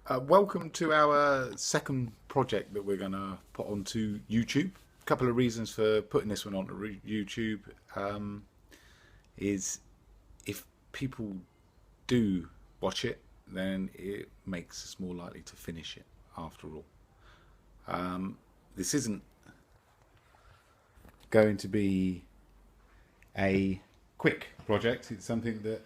Welcome to our second project that we're going to put onto YouTube. A couple of reasons for putting this one onto YouTube is if people do watch it, then it makes us more likely to finish it after all. This isn't going to be a quick project. It's something that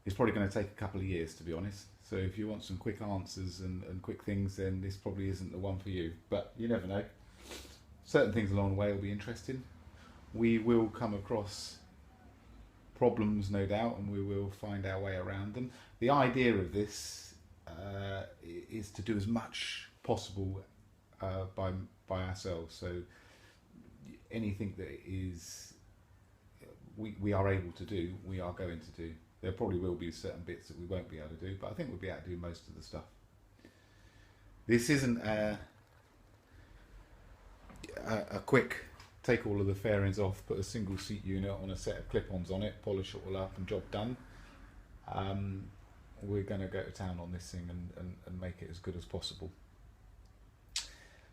it's probably going to take a couple of years, to be honest. So if you want some quick answers and quick things, then this probably isn't the one for you. But you never know. Certain things along the way will be interesting. We will come across problems, no doubt, and we will find our way around them. The idea of this is to do as much possible by ourselves. So anything that is we are able to do, we are going to do. There probably will be certain bits that we won't be able to do, but I think we'll be able to do most of the stuff. This isn't a quick take all of the fairings off, put a single seat unit on a set of clip-ons on it, polish it all up and job done. We're going to go to town on this thing and make it as good as possible.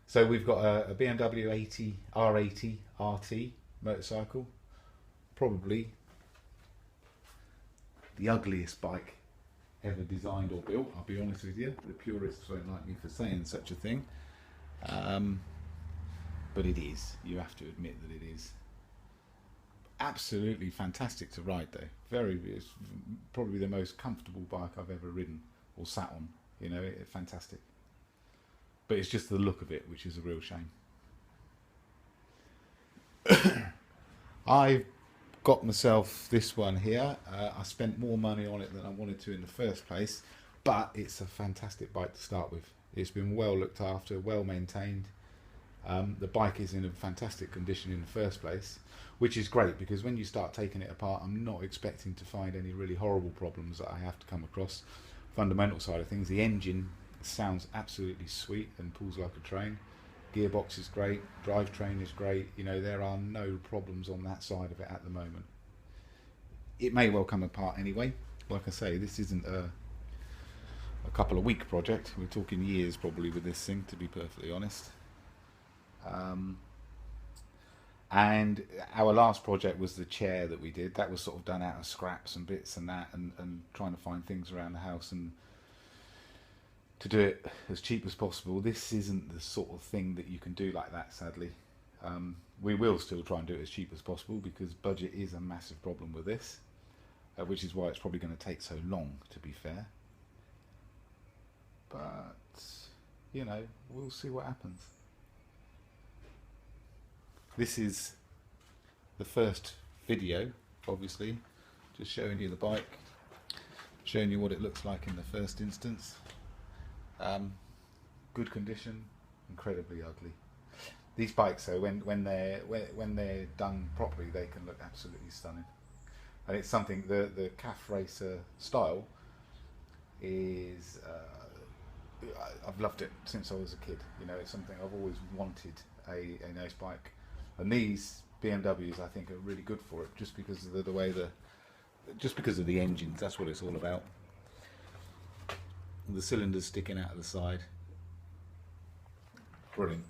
So we've got a BMW r80 RT motorcycle, probably the ugliest bike ever designed or built, I'll be honest with you. The purists won't like me for saying such a thing. But it is. You have to admit that it is. Absolutely fantastic to ride though. It's probably the most comfortable bike I've ever ridden or sat on. You know, fantastic. But it's just the look of it, which is a real shame. I've got myself this one here. I spent more money on it than I wanted to in the first place, but it's a fantastic bike to start with. It's been well looked after, well maintained. The bike is in a fantastic condition in the first place, which is great because when you start taking it apart, I'm not expecting to find any really horrible problems that I have to come across. Fundamental side of things, the engine sounds absolutely sweet and pulls like a train. Gearbox is great, drivetrain is great. You know, there are no problems on that side of it at the moment. It may well come apart anyway. Like I say, this isn't a couple of week project. We're talking years probably with this thing, to be perfectly honest. And our last project was the chair that we did. That was sort of done out of scraps and bits and that, and trying to find things around the house and to do it as cheap as possible. This isn't the sort of thing that you can do like that, sadly. We will still try and do it as cheap as possible because budget is a massive problem with this, which is why it's probably going to take so long, to be fair. But, you know, we'll see what happens. This is the first video, obviously, just showing you the bike, showing you what it looks like in the first instance. Good condition, incredibly ugly. These bikes, though, when they're done properly, they can look absolutely stunning. And it's something the calf racer style is. I've loved it since I was a kid. You know, it's something I've always wanted a nice bike, and these BMWs I think are really good for it, just because of the way just because of the engines. That's what it's all about. The cylinders sticking out of the side. Brilliant.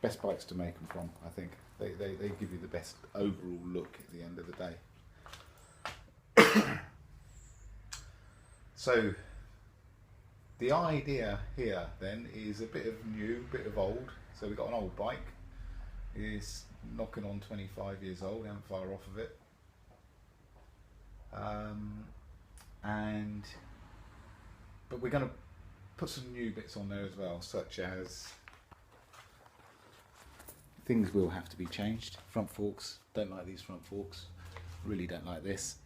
Best bikes to make them from, I think. They give you the best overall look at the end of the day. So, the idea here then is a bit of new, a bit of old. So we've got an old bike. It's knocking on 25 years old, I'm far off of it. But we're going to put some new bits on there as well, such as things will have to be changed. Front forks, don't like these front forks, really don't like this.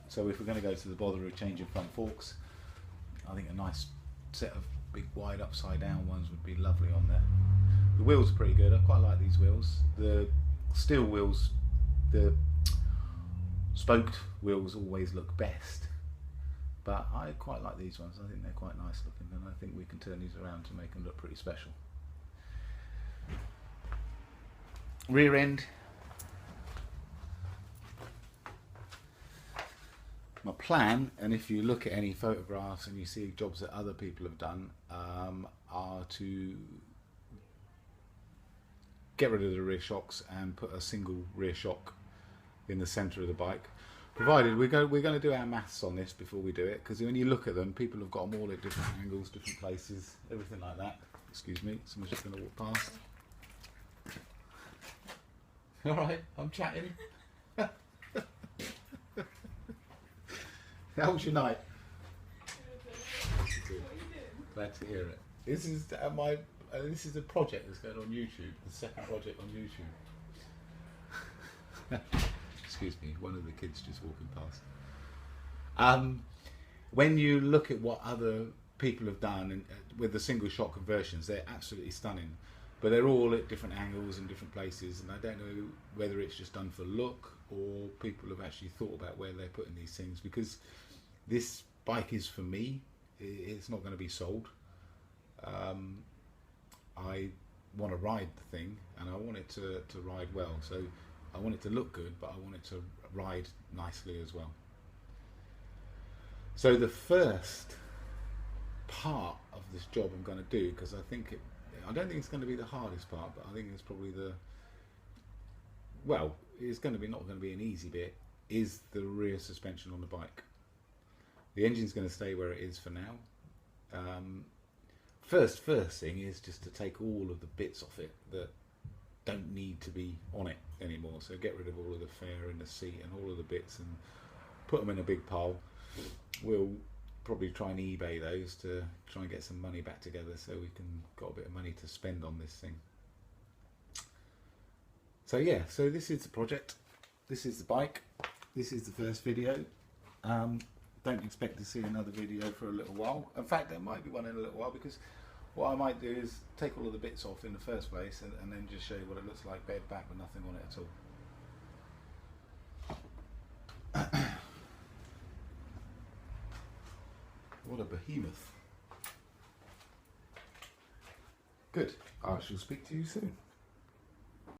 So if we're going to go to the bother of changing front forks, I think a nice set of big wide upside down ones would be lovely on there. The wheels are pretty good, I quite like these wheels. The steel wheels, the spoked wheels always look best. But I quite like these ones. I think they're quite nice looking, and I think we can turn these around to make them look pretty special. Rear end, My plan, and if you look at any photographs and you see jobs that other people have done, are to get rid of the rear shocks and put a single rear shock in the centre of the bike. Provided we're going to do our maths on this before we do it, because when you look at them, people have got them all at different angles, different places, everything like that. Excuse me, someone's just going to walk past. All right, I'm chatting. How was your night? Glad to hear it. This is this is a project that's going on YouTube. The second project on YouTube. Excuse me, one of the kids just walking past. When you look at what other people have done and, with the single shock conversions, they're absolutely stunning. But they're all at different angles and different places, and I don't know whether it's just done for look or people have actually thought about where they're putting these things, because this bike is for me. It's not going to be sold. I want to ride the thing, and I want it to ride well. So I want it to look good, but I want it to ride nicely as well. So the first part of this job I'm going to do, because I don't think it's going to be the hardest part, but I think it's probably it's going to be not going to be an easy bit, is the rear suspension on the bike. The engine's going to stay where it is for now. First thing is just to take all of the bits off it that don't need to be on it anymore. So get rid of all of the fare and the seat and all of the bits and put them in a big pile. We'll probably try and eBay those to try and get some money back together so we can got a bit of money to spend on this thing. So yeah, so this is the project. This is the bike. This is the first video. Don't expect to see another video for a little while. In fact, there might be one in a little while, because what I might do is take all of the bits off in the first place and then just show you what it looks like bed back with nothing on it at all. What a behemoth. Good. I shall speak to you soon.